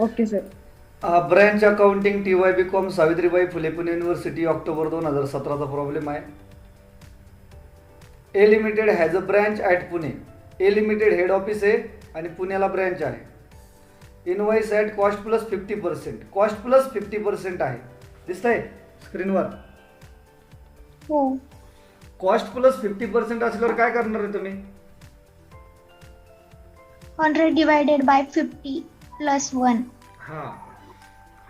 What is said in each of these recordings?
Okay sir. Branch accounting TY BCom Savitribai Phule Pune university October 2017चा problem आहे. A limited has a branch at Pune. A limited head office आहे आणि पुण्याला branch आहे. Invoice at cost plus 50%. Cost plus 50% आहे. दिसतंय स्क्रीनवर. हो. कॉस्ट प्लस 50% असल्यावर काय करणार आहे तुम्ही? 100 divided by 50 plus 1. हां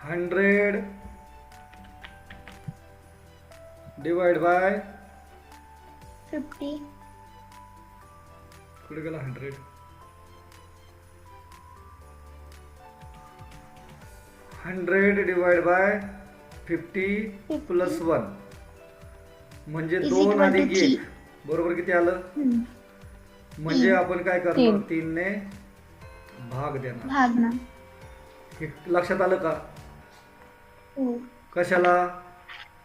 100 डिवाइड बाय 50. कुठे गेला 100? 100 डिवाइड बाय 50 प्लस 1 म्हणजे Is 2 equal to अधिक 1 3. बरोबर किती आलं? म्हणजे आपण काय करणार? 3 ने भाग देणार. भागना. हे लक्षात आलं का? हो. कशाला?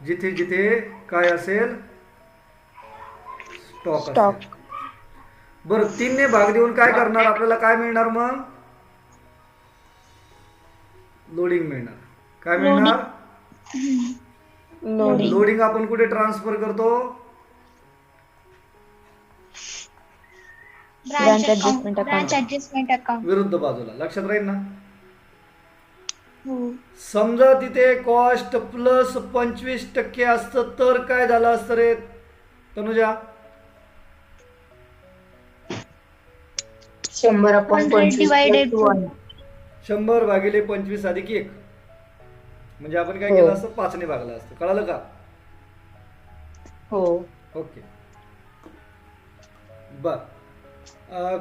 जिथे जिथे काय असेल? स्टॉक असेल. बरं 3 ने भाग देऊन काय करणार? आपल्याला काय मिळणार मग? लोडिंग मिळणार. काय मिळणार? लोडिंग आपण कुठे ट्रान्सफर करतो? Branch adjustment account. विरुद्ध बाजूला. लक्षात राहील ना? हो. समजा तिथे कॉस्ट प्लस 25% असतं तर काय झालं असतं रे तनुजा? 100/25 divided plus 1. 100 भागिले 25 अधिक 1 म्हणजे आपण काय केलं असतं? 5 ने भागलं असतं. कळालं का? हो. ओके. बर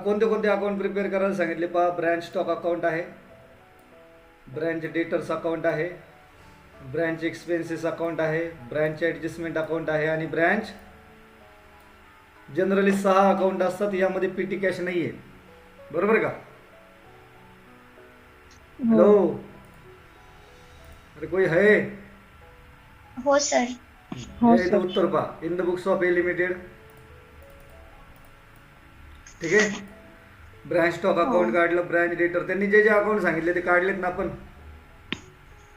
कोणते कोणते अकाउंट प्रिपेअर करायला सांगितले पहा. ब्रँच स्टॉक अकाउंट आहे, ब्रँच डेटर्स अकाउंट आहे, ब्रँच एक्सपेन्सेस अकाउंट आहे, ब्रँच ॲडजस्टमेंट अकाउंट आहे आणि ब्रँच जनरली 6 अकाउंट असतात. यामध्ये पेटी कॅश नाही आहे. बरोबर का? हॅलो अरे कोई है? हो सर. हो हे सर. उत्तर पहा. In the books of A limited. ठीक आहे. ब्रँच स्टॉक अकाउंट काढलं, ब्रँच डेटर त्यांनी जे जे अकाउंट सांगितले ते काढलेत ना आपण.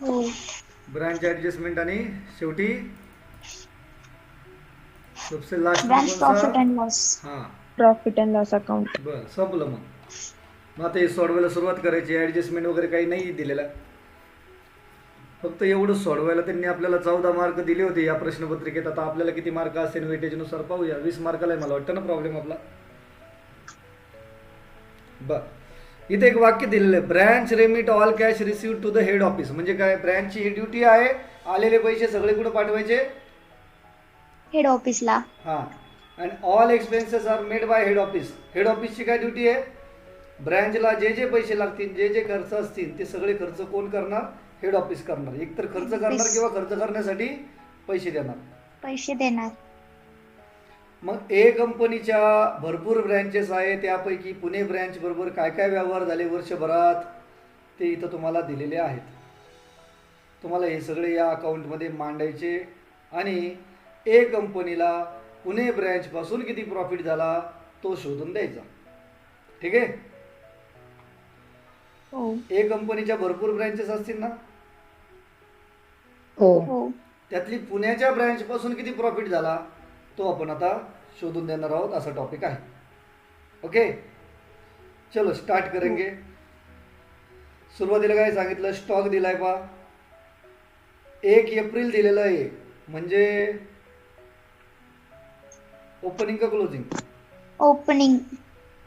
हो. ब्रँच ॲडजस्टमेंट आणि शेवटी सबसे last Branch profit and loss. हां प्रॉफिट अँड लॉस अकाउंट. बरं संपलं. मग आता हे सोडवायला सुरुवात करायची. ॲडजस्टमेंट वगैरे काही नाही दिलेला, फक्त एवढं सोडवायला त्यांनी आपल्याला 14 मार्क दिले होते या प्रश्नपत्रिकेत. आता आपल्याला किती मार्क असेल वेटेजनुसार पाहूया. 20 मार्काला आहे मला वाटतं ना प्रॉब्लेम आपला. बर इथे एक वाक्य दिलेलं आहे. Branch remit all cash receive to the head office. म्हणजे काय? ब्रँचची ही ड्युटी आहे. आलेले पैसे सगळे कुठे पाठवायचे? हेड ऑफिसला. हां. आणि all expenses are made by head office. Head ऑफिसची काय ड्युटी आहे? ब्रँचला जे जे पैसे लागतील, जे जे खर्च असतील ते सगळे खर्च कोण करणार? हेड ऑफिस करणार. एकतर खर्च करणार किंवा खर्च करण्यासाठी पैसे देणार. पैसे देणार. मग ए कंपनीच्या भरपूर ब्रँचेस आहे, त्यापैकी पुणे ब्रँच बरोबर काय काय व्यवहार झाले वर्षभरात ते इथं तुम्हाला दिलेले आहेत. तुम्हाला हे सगळे या अकाउंटमध्ये मांडायचे आणि ए कंपनीला पुणे ब्रँचपासून किती प्रॉफिट झाला तो शोधून द्यायचा. ठीक आहे. हो. ए कंपनीच्या भरपूर ब्रँचेस असतील ना, हो. हो. त्यातली पुण्याच्या ब्रँचपासून किती प्रॉफिट झाला तो आपण आता शोधून देणार आहोत. असा टॉपिक आहे. ओके चलो स्टार्ट करेंगे. सुरुवातीला काय सांगितलं? स्टॉक दिलाय पा 1 एप्रिल दिलेलं आहे. म्हणजे ओपनिंग का क्लोजिंग? ओपनिंग.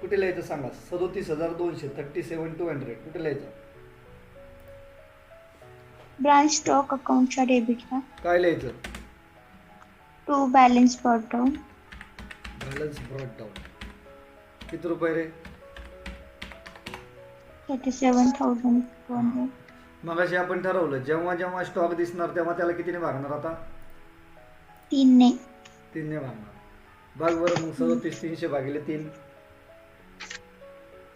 कुठे लिहायचं सांगा? 37,200 37,200 कुठे लिहायचं? ब्रांच स्टॉक अकाउंटच्या डेबिटला. काय लिहायचं? To balance brought down. Balance brought down. किती रुपये रे? 37,200. मगाशी आपण ठरवलं जेव्हा जेव्हा स्टॉक दिसणार तेव्हा त्याला कितीने भागणार? आता 3 ने. 3 ने भागणार. भाग बरं मग 37,300 भागिले 3.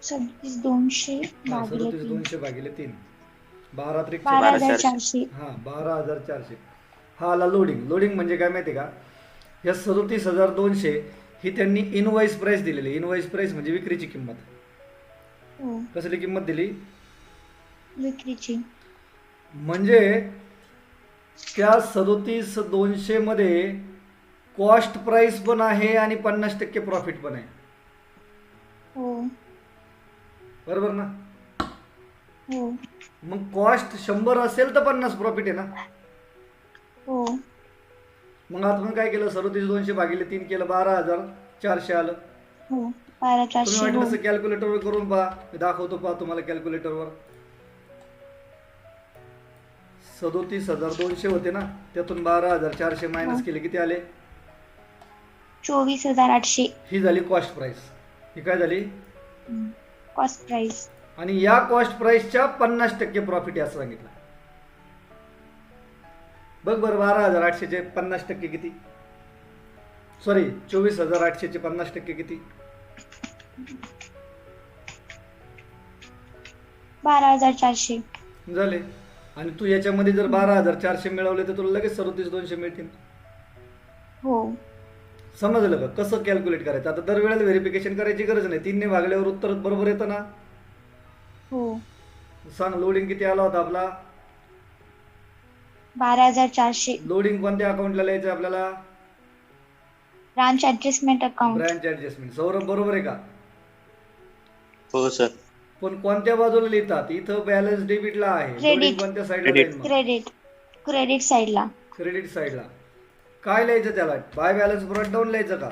37,200 भागिले 37,200 भागिले 3. 12 त्रिक 12,400. हां 12,400. हा आला लोडिंग. लोडिंग म्हणजे काय माहिती आहे का, या 37,200 ही त्यांनी इनवॉइस प्राइस दिलेली. इनवॉइस प्राइस म्हणजे विक्रीची किंमत. हो कसली किंमत दिली विक्रीची. म्हणजे त्या 37,200 मध्ये कॉस्ट प्राइस पण आहे आणि 50% प्रॉफिट पण आहे. हो बरोबर ना. हो मग कॉस्ट 100 असेल तर 50 प्रॉफिट आहे ना. हो मग आपण काय केलं, 37,200 भागिले 3 केलं, 12,400 आलं. हो तुम्ही 12,400. वाटलं हो असं कॅल्क्युलेटरवर करून पहा, मी दाखवतो पहा तुम्हाला कॅल्क्युलेटरवर. 37,200 होते ना, त्यातून 12,400 मायनस केले, किती आले? 24,800 ही झाली कॉस्ट प्राइस. ही काय झाली? Cost price. आणि या कॉस्ट प्राइसच्या 50% प्रॉफिट आहे असं सांगितलं. बघ बरं, 12,800चे 50% किती? सॉरी, 24,800चे 50% किती? 12,400. झाले. आणि तू याच्यामध्ये जर 12,400 मिळवले तर तुला लगेच 37,200 मिळतील. हो समजलं का कसं कॅल्क्युलेट करायचं? आता दरवेळेला व्हेरिफिकेशन करायची गरज नाही. 3 ने भागल्यावर उत्तर बरोबर येतं ना. हो सांग, लोडिंग किती आला होता आपला? 12,400. लोडिंग कोणत्या अकाउंटला लिहायचं आपल्याला? Branch adjustment account. Branch adjustment. Saurabh बरोबर आहे का? हो सर. पण कोणत्या बाजूला लिहितात? इथं बॅलन्स डेबिटला आहे. Credit. लोडिंग कोणत्या साईडला Credit. जाईल मग? क्रेडिट साईडला. क्रेडिट साईडला. काय लिहायचं त्याला? बाय बॅलन्स ब्रॉट डाऊन लिहायचं का?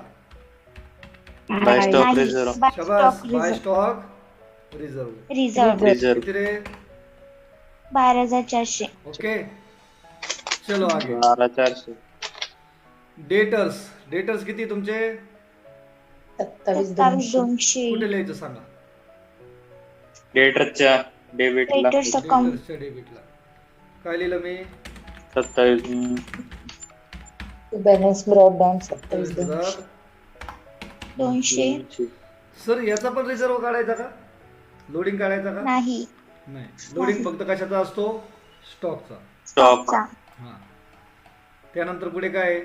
बाय स्टॉक नाही. रिझर्व. By शाबास. stock by reserve. Stock reserve. Reserve. Reserve. किती रे? 12,400. ओके, चलो आगे. 12,400. डेटर्स. डेटर्स किती तुमचे? 27,200. कुठे लिहायचं सांगा? डेटरच्या डेबिटला Creditors account. डेटर्सच्या डेबिटला. काय लिहिलं मी? 27. Balance broadband 27,000. 200. सर याचा पण रिझर्व काढायचा का? लोडिंग काढायचा का? नाही. नाही. लोडिंग फक्त कशाचा असतो? स्टॉकचा. स्टॉक. चा. हा. त्यानंतर पुढे काय आहे?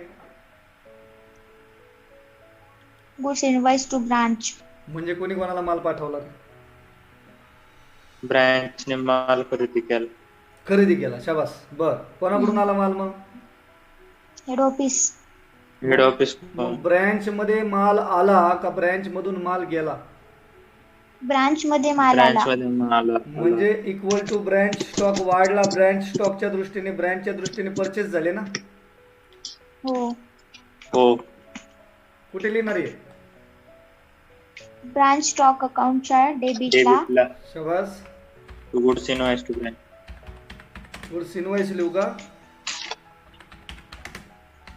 Goods invoice to branch. म्हणजे कोणी कोणाला माल पाठवला? ब्रँचने माल खरेदी केला. खरेदी केला. शाबास. बर, कोणाकडून आला माल मग? Head office. Head office. Branch मध्ये माल आला का ब्रँच मधून माल गेला? ब्रांच मध्ये माल ब्रँच आला. मध्ये माल म्हणजे इक्वल टू ब्रँच स्टॉक वाढला. ब्रँच स्टॉकच्या दृष्टीने, ब्रँचच्या दृष्टीने परचेस झाले ना. हो हो. कुठे लिहिणार आहे? ब्रांच स्टॉक अकाउंटच्या डेबिटला. डेबिटला. शाबास. Goods invoice to branch. Goods invoice लिहू का?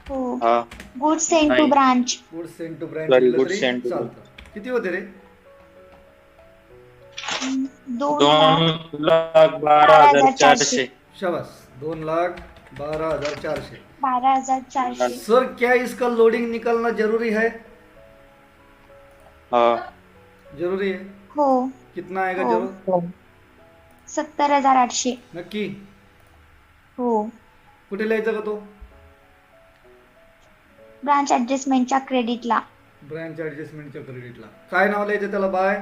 हो हा. गुड्स सेंड टू नाही. Branch. Goods send to branch Sorry, लिहिलं goods तरी sent to चालतं. किती होते रे? 2,12,400. शाबास. 2,12,400. 12,400. सर क्या इसका लोडिंग निकालना जरूरी है? हा. जरूरी है. हो कितना आएगा हो. जरूर? 70,800. नक्की? हो कुठे लिहायचं का तो? ब्रांच ऍडजस्टमेंटच्या क्रेडिटला. ब्रँच ऍडजस्टमेंटच्या क्रेडिटला. काय नाव लिहायचं त्याला? By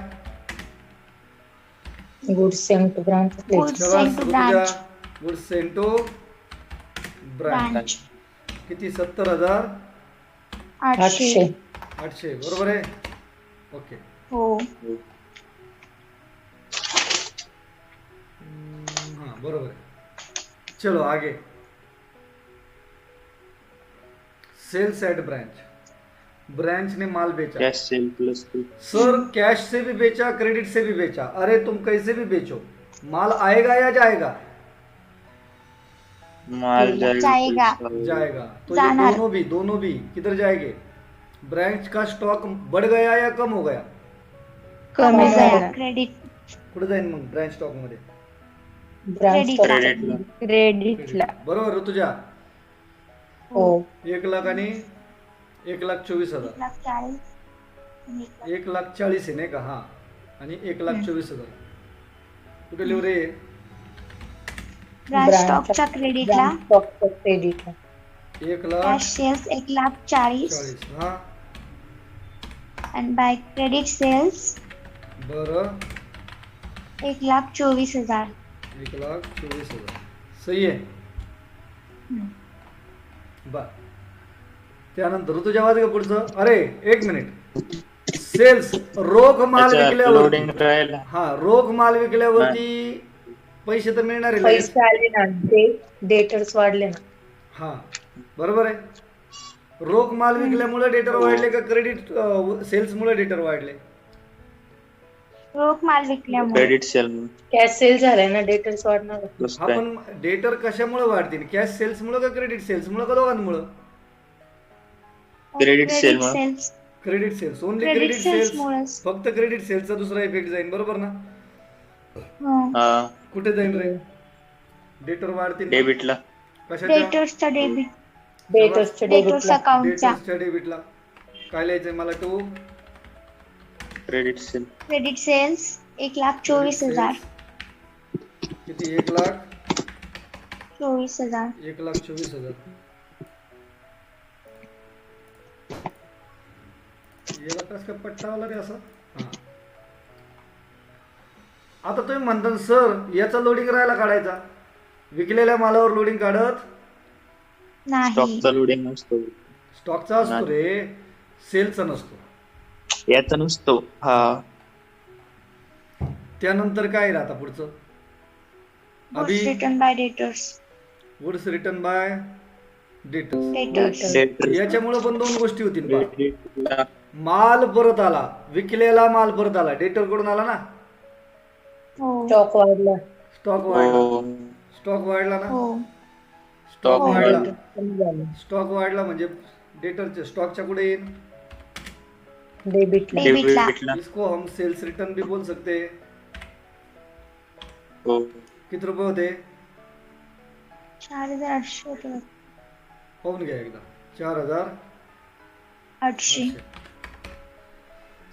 goods send to branch. Goods send to branch. Goods send to branch. Branch. किती? 70,800. 800. बरोबर आहे. ओके. हो हाँ बरोबर है. चलो आगे. Cells at branch. ब्रांच ने माल बेचा. Cash sale plus sir cash से भी बेचा, क्रेडिट से भी बेचा. अरे तुम कैसे भी बेचो, माल आएगा या जाएगा? माल जाएगा. जाएगा. तो ये जाणार. दोनों भी किधर जाएंगे? ब्रांच का स्टॉक बढ़ गया या कम हो गया? कमी झाला. क्रेडिट. कुठे जाईल मग ब्रांच स्टॉक मध्ये? ब्रांच क्रेडिटला. क्रेडिटला. क्रेडिटला. बरोबर ऋतुजा. हो 1,00,000 आणि 1,24,000. 1,40,000. 1,40,000 आहे नाही का? हा. आणि 1,24,000. कुठे लिहू रे? ब्रांच स्टॉकच्या क्रेडिटला. स्टॉकच्या क्रेडिटला. ₹1,40,000 Cash sales 1,40,40. हा And by credit sales बरं 1,24,000. ₹1,24,000 सही आहे. बर त्यानंतर ऋतुजा वाज का पुढचं. अरे एक मिनिट. सेल्स रोख माल अच्छा विकल्यावरती. लोडिंग राहिला. हा रोख माल विकल्यावरती पैसे तर मिळणार आहे लगेच. पैसे आले ना ते डेटर्स वाढले ना. हा बरोबर आहे. रोख माल विकल्यामुळे डेटर वाढले का क्रेडिट सेल्समुळे डेटर वाढले? रोख माल विकल्यामुळे. क्रेडिट सेल कॅश सेल झालाय ना डेटर्स वाढणार. हा पण डेटर कशामुळे वाढतील? कॅश सेल्समुळे का क्रेडिट सेल्समुळे का दोघांमुळे? Credit sale sales. Credit sales. Only Credit credit sales sales. मुळेच. फक्त क्रेडिट सेल्सचा दुसरा इफेक्ट जाईल बरोबर ना? हो. हा कुठे जाईल रे? डेटर वाढतील ना? डेबिटला. कशाच्या? डेटर्सचा डेबिट. डेटर्सच्या डेटर्स डेबिटला. अकाउंटचा. डेटर्सच्या डेबिटला. काय लिहायचंय मला to? Credit sale credit sales 1,24,000. किती? 1,24,000. 24,000. 1,24,000. याला कस काय पट्टा आला रे असा? हा. आता तुम्ही म्हणता सर याचा लोडिंग राहायला काढायचा. विकलेल्या मालावर लोडिंग काढत नाही. स्टॉकचा लोडिंग नसतो. स्टॉकचा असतो रे, सेलचा नसतो. याचा नसतो. हा त्यानंतर काय राहता पुढचं? Goods written by debtors. Goods return bye debtors. Debtors. डेटर याच्यामुळे पण दोन गोष्टी होतील पहा. माल परत आला, विकलेला माल परत आला, डेटर कडून आला ना. हो. स्टॉक वाढला. स्टॉक वाढला. हो स्टॉक वाढला ना. हो. स्टॉक हो. वाढला. कमी झालं. स्टॉक वाढला म्हणजे डेटरच्या स्टॉकच्या पुढे येईल. डेबिटला. डेबिटला. डेबिटला. इसको हम सेल्स रिटर्न भी बोल सकते हैं. हो किती रुपये होते? 4,800 होते. पाहून घ्या एकदा. 4,000. 800.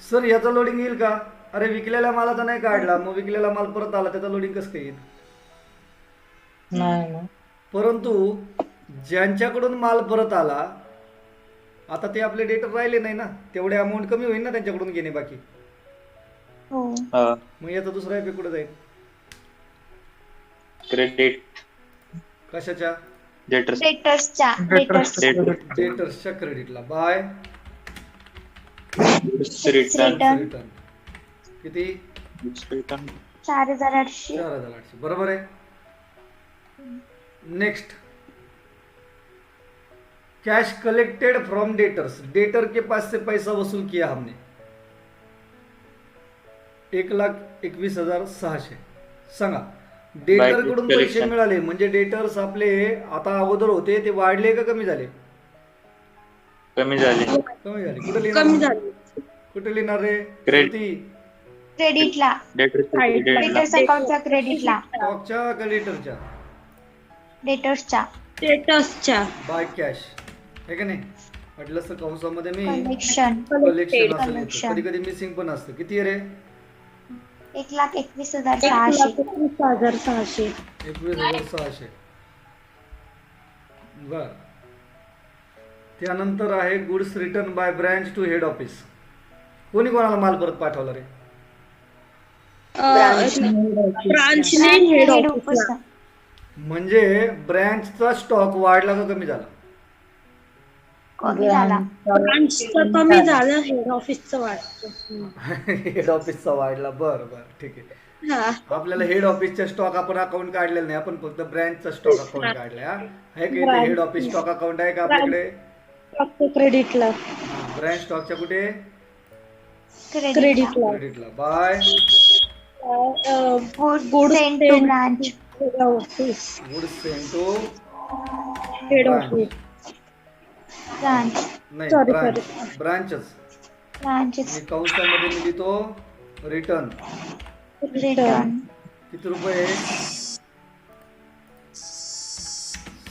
सर याचा लोडिंग येईल का? अरे विकलेल्या मालाचा नाही काढला, मग विकलेला माल परत आला, त्याचा लोडिंग कसं काय येईल? नाही ना. परंतु ज्यांच्याकडून माल परत आला, आता ते आपले डेटर राहिले नाही ना, तेवढे अमाऊंट कमी होईल ना त्यांच्याकडून घेणे बाकी. हो. हा मग याचा दुसरा इफेक्ट कुठे जाईल? क्रेडिट कशाच्या? डेटर डेटर्सच्या. डेटर्सच्या क्रेडिटला. By return return. किती? रिटर्न 4,800. 4,800. बरोबर आहे. Next, cash collected from debtors. Debtor के पास से पैसा वसूल किया हमने. 1,21,600. सांगा डेटर कडून पैसे collection. मिळाले म्हणजे डेटर्स आपले आता अगोदर होते ते वाढले का कमी झाले? कमी झाले. कमी झाले. कुठे लिहिणार? कुठे लिहिणार रे? Credit. श्रुती? क्रेडिटला. डेटरच्या डेटर्स अकाउंटच्या क्रेडिटला. स्टॉकच्या का डेटरच्या? डेटर्सच्या. डेटर्सच्या. बाय कॅश आहे का नाही? म्हटलं तर कंसामध्ये मी कलेक्शन. कलेक्शन असं लिहितो. Collection. कधी कधी मिसिंग पण असतं. किती आहे रे? 1,21,600. 1,21,600. 21,600. बर. त्यानंतर आहे goods return by branch to head office. कोणी कोणाला माल परत पाठवला रे? ब्रांचने हेड ऑफिसला. म्हणजे ब्रँचचा स्टॉक वाढला का कमी झाला? कमी झाला. ब्रांचचं कमी झालं, हेड ऑफिसचं वाढतं. हेड ऑफिसचा वाढला. बर बर ठीक आहे. हा. आपल्याला हेड ऑफिसचा स्टॉक आपण अकाउंट काढलेलं नाही, आपण फक्त ब्रँचचा स्टॉक अकाउंट काढलाय. आहे का इथे हेड ऑफिस स्टॉक अकाउंट आहे का आपल्याकडे? फक्त क्रेडिटला. ब्रँच स्टॉकच्या कुठे? क्रेडिटला. क्रेडिटला. By Goods sent to branch. Head office. Goods send to head Branch. Office. Branch. नाही Sorry, ब्रांच. sorry. ब्रांचच. Branches. मी कंसामध्ये मी लिहितो रिटर्न. Return. किती रुपये?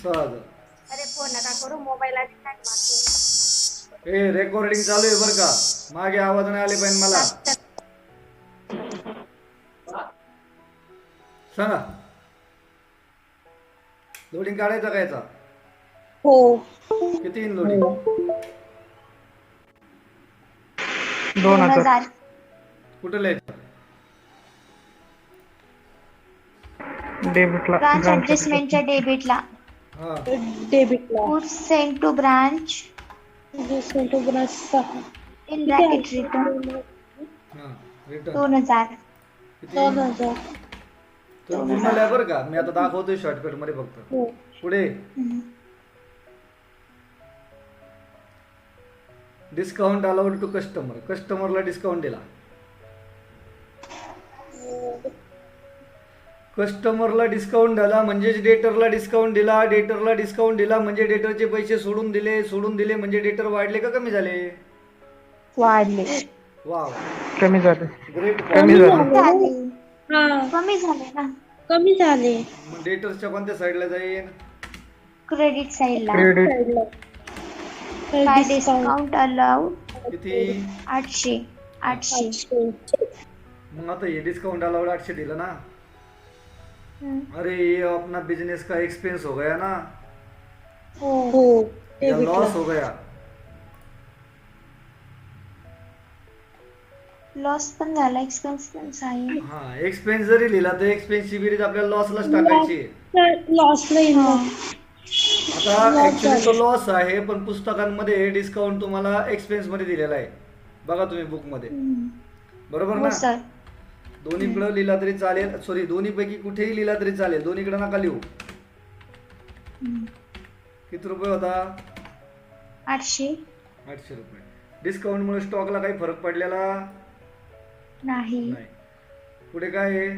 6,000. रेकॉर्डिंग चालू आहे बरं का, मागे आवाज नाही आले पाहिजे मला. सांगा लोडिंग काढायचा का याचा? हो. किती इन लोडिंग? 2000. कुठं लिहायचं? डेबिटला ब्रांच ऍडजस्टमेंटच्या डेबिटला. हा डेबिटला Goods sent to branch branch 6 in bracket return हा रिटर्न 2000. किती? 2000. तुम्ही पूर्ण लिहा बरं का, मी आता दाखवतोय शॉर्टकट मध्ये फक्त. हो. पुढे डिस्काउंट अलाउड टू कस्टमर, कस्टमरला डिस्काउंट दिला. कस्टमरला डिस्काउंट दिला म्हणजेच डेटरला डिस्काउंट दिला, डेटरला डिस्काउंट दिला म्हणजे डेटरचे पैसे सोडून दिले, सोडून दिले म्हणजे डेटर वाढले का कमी झाले? वाढले. वाव, कमी झाले. ग्रेट. कमी झाले. झाले. हा कमी झाले ना. कमी झाले. मग डेटर्सच्या कोणत्या साईडला जाईल? क्रेडिट साईडला. क्रेडिट काय डिस्काउंट अलाउड किती? 800. 800. मग आता हे डिस्काउंट अलाउड 800 दिला ना. अरे ये अपना बिजनेस का एक्सपेंस हो गया ना, हो या लॉस हो गया. लॉस पण झाला, एक्सपेन्स पण आहे. हा एक्सपेंस जरी लिहिला तर एक्सपेंसची बेरीज आपल्याला लॉसलाच टाकायची. लॉसला येईल मग. आता ऍक्च्युली तो लॉस आहे, पण पुस्तकांमध्ये डिस्काउंट तुम्हाला एक्सपेंस मध्ये दिलेला आहे. बघा तुम्ही बुक मध्ये, बरोबर हो ना? सर. दोन्हीकडे लिहिला तरी चालेल, सॉरी दोन्ही पैकी कुठेही लिहिला तरी चालेल, दोन्हीकडे नका लिहू. किती रुपये होता? 800. 800 रुपये. डिस्काउंट मुळे स्टॉकला काही फरक पडलेला नाही. नाही. पुढे काय आहे?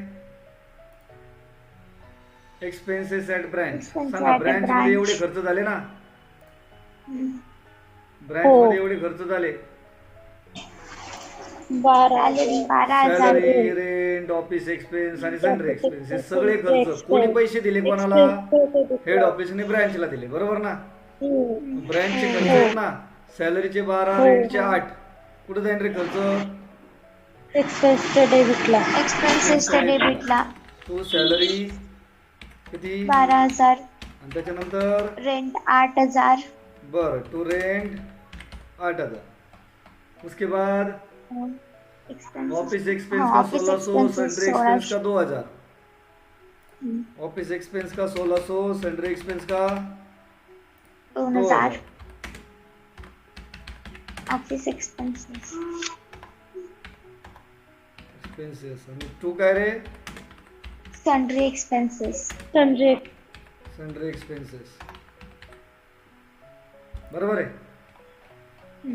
Expenses at branch. Expenses सांगा, at a ब्रँच मध्ये branch. एवढे खर्च झाले ना, ब्रँच हो. मध्ये एवढे खर्च झाले. 12,000. सॅलरी, रेंट, ऑफिस एक्सपेन्स आणि सन्ड्री एक्सपेन्स हे सगळे खर्च कोणी पैसे दिले कोणाला? हेड ऑफिसने ब्रँचला दिले, बरोबर ना? ब्रँचचे खर्च आहेत ना, सॅलरीचे 12, रेंटचे 8. कुठे जाईल रे खर्च? एक्सपेन्सच्या डेबिटला. एक्सपेन्सेसच्या डेबिटला तो सॅलरी किती? 12,000. आणि त्याच्यानंतर रेंट 8,000. बर टू रेंट 8,000. उसके बाद एक्सपेन्स ऑफिस एक्सपेंस हाँ, का office 1600, expenses सन्ड्री एक्सपेंस का 1600. 2000. ऑफिस एक्सपेंस का 1600, सन्ड्री एक्सपेंस का 2000. Office expenses expenses. आणि टू काय रे? Sundry expenses. Sundry sundry expenses, बरोबर आहे.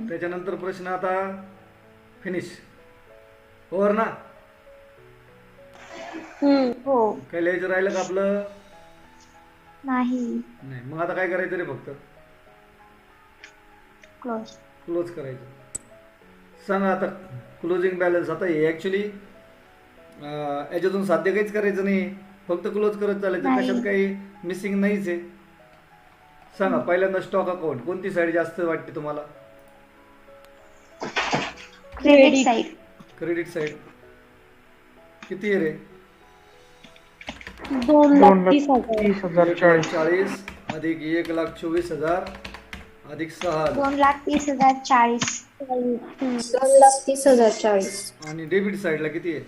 त्याच्यानंतर प्रश्न आता फिनिश ओव्हर ना. हो. काय लिहायचं राहिलं का आपलं? नाही. नाही. मग आता काय करायचं रे? फक्त क्लोज. क्लोज करायचं. सांगा आता क्लोजिंग बॅलन्स. आता हे ऍक्च्युली याच्यातून साध्य काहीच करायचं नाही, फक्त क्लोज करत चालायचं. नाही. कशात काही मिसिंग नाहीच आहे. सांगा पहिल्यांदा स्टॉक अकाउंट कोणती साईड जास्त वाटते तुम्हाला? Credit side. Credit side. किती आहे रे? 2,30,000. 30,040. 1,40,000 अधिक 1,24,000 अधिक 6,000. 2,30,040. 2,30,040. आणि डेबिट साईडला किती आहे?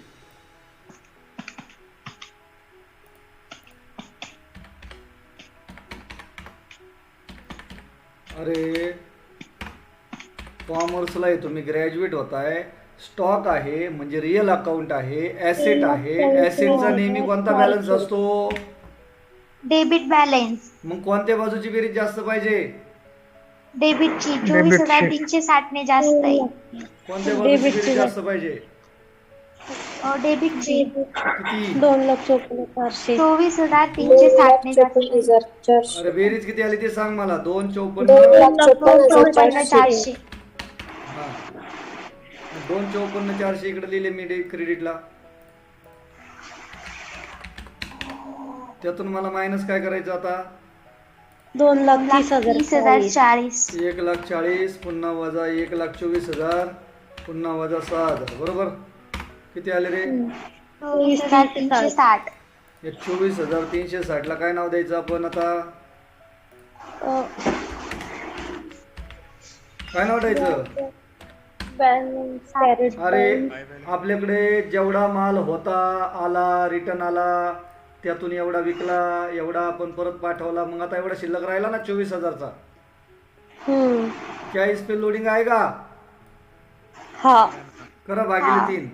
अरे कॉमर्सला आहे तुम्ही, ग्रॅज्युएट होताय. स्टॉक आहे म्हणजे रिअल अकाउंट आहे, ऍसेट आहे. ऍसेटचा नेहमी कोणता बॅलन्स असतो? Debit balance. मग कोणत्या बाजूची बेरीज जास्त पाहिजे? डेबिटची 24,360 ने जास्त आहे. कोणत्या बाजूची बेरीज जास्त पाहिजे? डेबिटची किती? 2,54,400. 24,360 ने जास्त आहे. 2,54,400. अरे बेरीज किती आली ते सांग मला. 2,54,400. 2,54,400. 2,54,400. हा 2,54,400 इकडे लिहिले मी क्रेडिटला. त्यातून मला मायनस काय करायचं आता? 2,30,040. 1,40,040. 1,40,040 पुन्हा वजा 1,24,000 पुन्हा वजा 6,000. बरोबर किती आले रे? 24,360. या 24,360 ला काय नाव द्यायचं आपण आता? काय नाव द्यायचं? बॅलन्स कॅरेट अरे आपल्याकडे जेवढा माल होता आला रिटर्न आला त्यातून एवढा विकला एवढा आपण परत पाठवला मग आता एवढा शिल्लक राहिला ना 24,000चा. क्या इस पे लोडिंग आएगा? हा करा भागिले 3.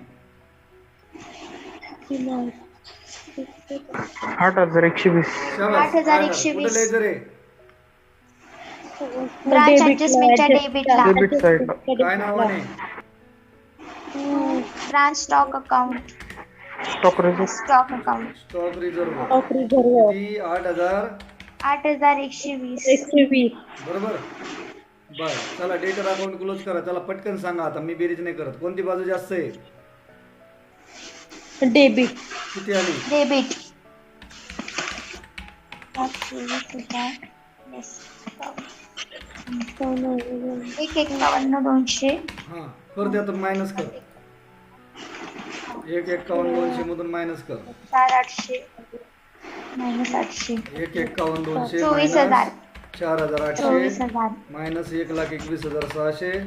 8,120. शाबास. 8,120. कुठे लिहायचं रे? ब्रांच ऍडजस्टमेंटच्या डेबिटला. डेबिट साईडला. काय नावाने? Branch stock account. Stock reserve. Stock account. Stock reserve. Reserve ती 8,000. 8,120. बरोबर. बर चला डेटर अकाउंट क्लोज करा. चला पटकन सांगा आता मी बेरीज नाही करत. कोणती बाजू जास्त आहे? डेबिट. किती आली? डेबिट. एक 51,200. हा कर त्यातून मायनस कर. 1,51,200 मधून मायनस कर. 4,800 मायनस 800. 1,51,200 24,000. मायनस 4,800 24,000. Minus 1,21,600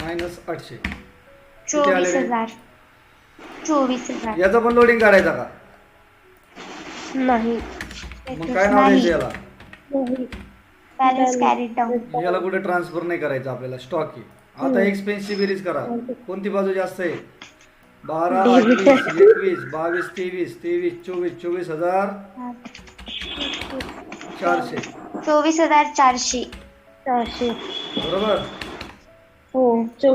minus 800. किती आले रे? 24,000. 24,000. याचा पण लोडिंग काढायचा का? नाही मग काय नाव द्यायचं याला? Balance carried down. याला कुठे ट्रान्सफर नाही करायचं आपल्याला स्टॉक आहे. आता एक्सपेन्सची बेरीज करा. कोणती बाजू जास्त आहे? 12, 28, 21, 22, 23, 23, 24, 24,400. 24,400. 400. बरोबर. हो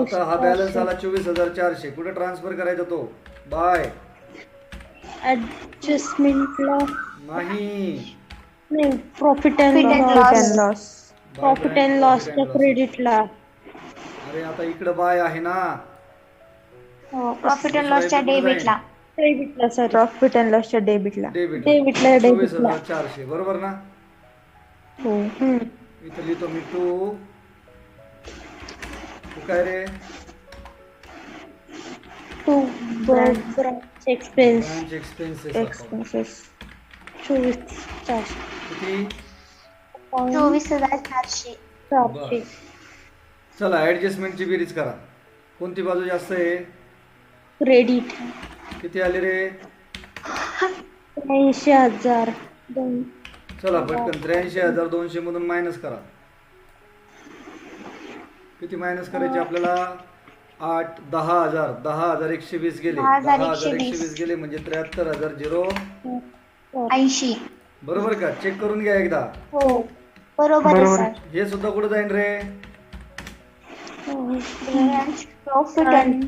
आता हा बॅलन्स आला 24,400. कुठे ट्रान्सफर करायचा तो? बाय ऍडजस्टमेंटला नाही. Profit and loss. Profit and लॉसच्या क्रेडिटला. अरे आता इकडे बाय आहे ना. हो प्रॉफिट अँड लॉसच्या डेबिटला. क्रेडिटला सर. प्रॉफिट अँड लॉसच्या डेबिटला. डेबिटला. 24,400 बरोबर ना. हो. इथं लिहितो मी टू काय रे? To branch expense. Branch expenses. Expenses. 24,400. किती? 24,400. 400. चला ऍडजस्टमेंटची बेरीज करा. कोणती बाजू जास्त आहे? क्रेडिट. किती आले रे? 80,000. चला पटकन 83,200 मधून मायनस करा. किती मायनस करायचे आपल्याला? 8, 10,000. 10,120 गेले. 10,120 गेले म्हणजे 73,080. 80. बरोबर का? चेक करून घ्या एकदा. हो बरोबर आहे सर. हे सुद्धा कुठे जाईल रे? Profit and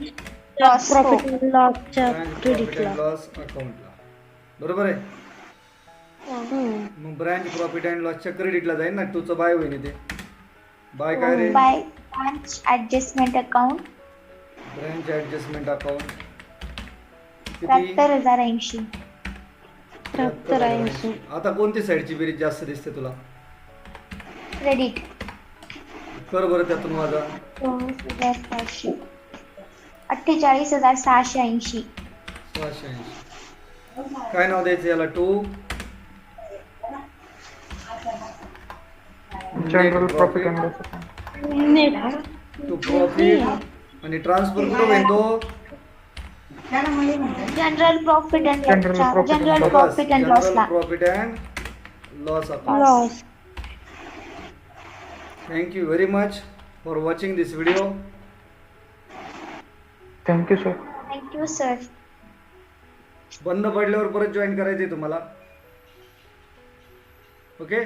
loss. Profit and लॉसच्या ब्रांच प्रॉफिट क्रेडिटला. अँड लॉस अकाउंटला. बरोबर आहे. मग ब्रांच प्रॉफिट अँड लॉसच्या क्रेडिटला जाईल ना. टूचं बाय होईल ते. बाय काय रे? By branch adjustment account. Branch adjustment account. किती? 73,080. 73,080. आता कोणती साईडची बेरीज जास्त दिसते तुला? क्रेडिट. कर बरं त्यातून माझा. 24,400. 48,680. 680. काय नाव द्यायचं याला? To general profit and loss. Net. To profit आणि ट्रान्सफर कुठं होईल तो? General profit and General loss. profit and general profit and लॉसला. Profit and loss account. Loss. Thank you very much for watching this video. Thank you sir. Thank you sir. बंद पडल्यावर परत join करायचंय तुम्हाला. ओके.